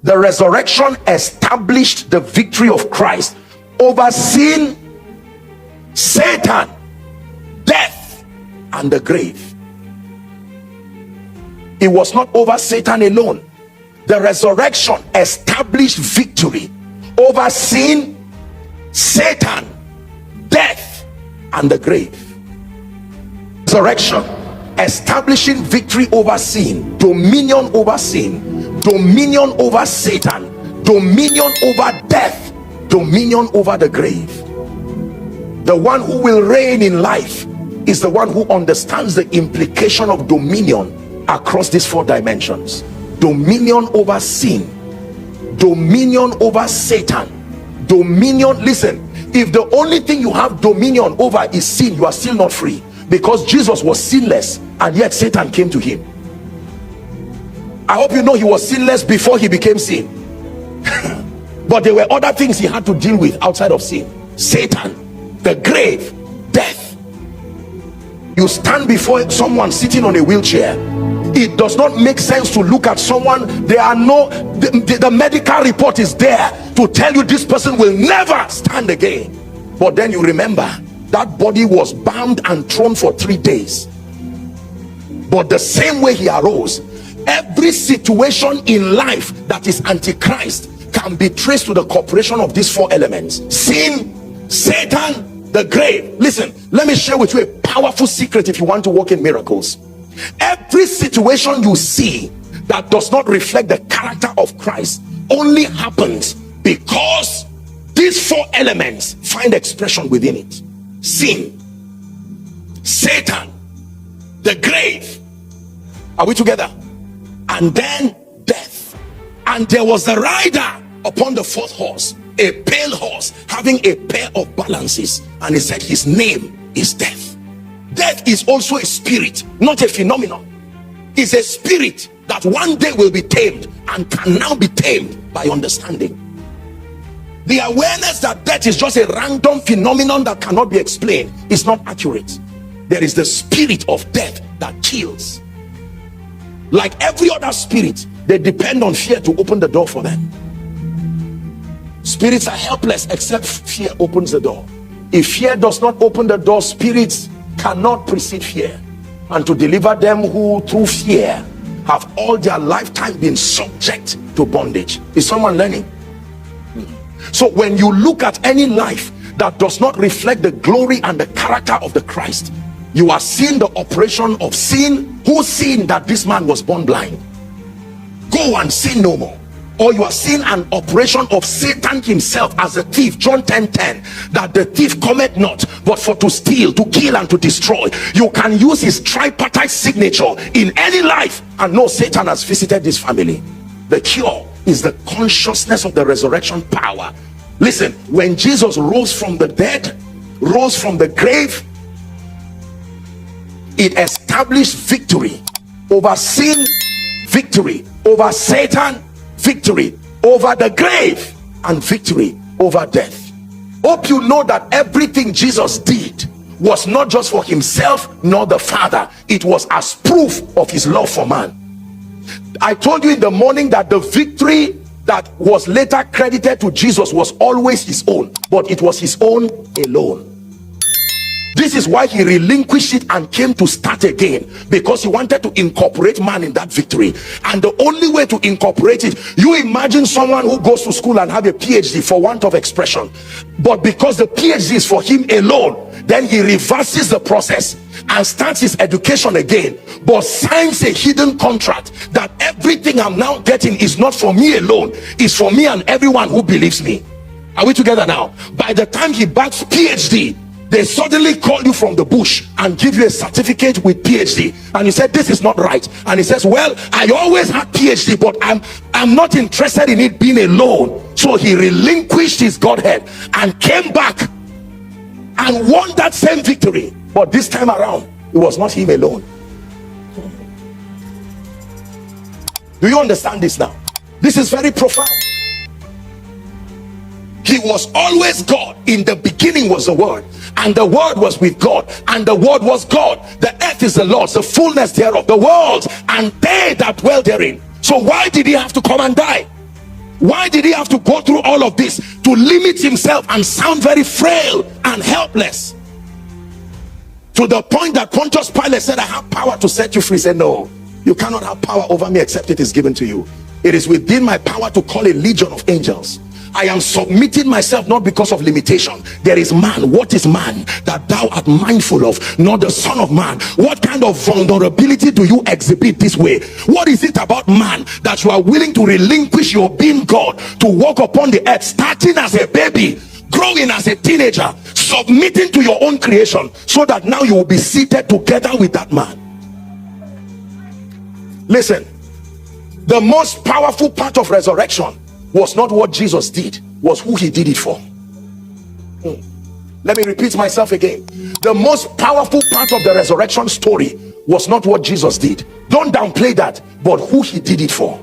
The resurrection established the victory of Christ over sin, Satan, death, and the grave. It was not over Satan alone. The resurrection established victory over sin, Satan, death, and the grave. Resurrection establishing victory over sin, dominion over sin, dominion over Satan, dominion over death, dominion over the grave. The one who will reign in life is the one who understands the implication of dominion across these four dimensions. Dominion over sin, dominion over Satan, dominion. Listen, if the only thing you have dominion over is sin, you are still not free, because Jesus was sinless and yet Satan came to him. I hope you know he was sinless before he became sin. But there were other things he had to deal with outside of sin: Satan, the grave, death. You stand before someone sitting on a wheelchair. It does not make sense to look at someone. There are no, the medical report is there to tell you this person will never stand again. But then you remember that body was bound and thrown for 3 days. But the same way he arose, every situation in life that is antichrist can be traced to the cooperation of these four elements: sin, Satan, the grave. Listen, let me share with you a powerful secret if you want to walk in miracles. Every situation you see that does not reflect the character of Christ only happens because these four elements find expression within it: sin, Satan, the grave. Are we together? And then death. And there was a rider upon the fourth horse, a pale horse having a pair of balances, and he said his name is death. Death is also a spirit, not a phenomenon. It's a spirit that one day will be tamed and can now be tamed by understanding. The awareness that death is just a random phenomenon that cannot be explained is not accurate. There is the spirit of death that kills. Like every other spirit, they depend on fear to open the door for them. Spirits are helpless except fear opens the door. If fear does not open the door, spirits cannot precede fear. And to deliver them who through fear have all their lifetime been subject to bondage. Is someone learning? So when you look at any life that does not reflect the glory and the character of the Christ, you are seeing the operation of sin. Who seen that this man was born blind? Go and sin no more. Or you are seeing an operation of Satan himself as a thief. John 10:10, that the thief cometh not but for to steal, to kill, and to destroy. You can use his tripartite signature in any life and know Satan has visited this family. The cure is the consciousness of the resurrection power. Listen, when Jesus rose from the dead, rose from the grave, it established victory over sin, victory over Satan, victory over the grave, and victory over death. Hope you know that everything Jesus did was not just for himself nor the Father. It was as proof of his love for man. I told you in the morning that the victory that was later credited to Jesus was always his own, but it was his own alone. This is why he relinquished it and came to start again, because he wanted to incorporate man in that victory. And the only way to incorporate it, you imagine someone who goes to school and have a PhD, for want of expression, but because the PhD is for him alone, then he reverses the process and starts his education again, but signs a hidden contract that everything I'm now getting is not for me alone, it's for me and everyone who believes me. Are we together now? By the time he backs PhD, they suddenly call you from the bush and give you a certificate with PhD, and you said this is not right, and he says, well, I always had PhD, but I'm not interested in it being alone. So he relinquished his Godhead and came back and won that same victory, but this time around it was not him alone. Do you understand this now? This is very profound. He was always God. In the beginning was the Word, and the Word was with God, and the Word was God. The earth is the Lord's, the fullness thereof, the world and they that dwell therein. So why did he have to come and die? Why did he have to go through all of this? To limit himself and sound very frail and helpless, to the point that Pontius Pilate said, I have power to set you free. He said, no, you cannot have power over me except it is given to you. It is within my power to call a legion of angels. I am submitting myself not because of limitation. There is man. What is man that thou art mindful of? Not the Son of Man. What kind of vulnerability do you exhibit this way? What is it about man that you are willing to relinquish your being God to walk upon the earth, starting as a baby, growing as a teenager, submitting to your own creation, so that now you will be seated together with that man? Listen, the most powerful part of resurrection was not what Jesus did, was who he did it for. Let me repeat myself again. The most powerful part of the resurrection story was not what Jesus did. Don't downplay that, but who he did it for.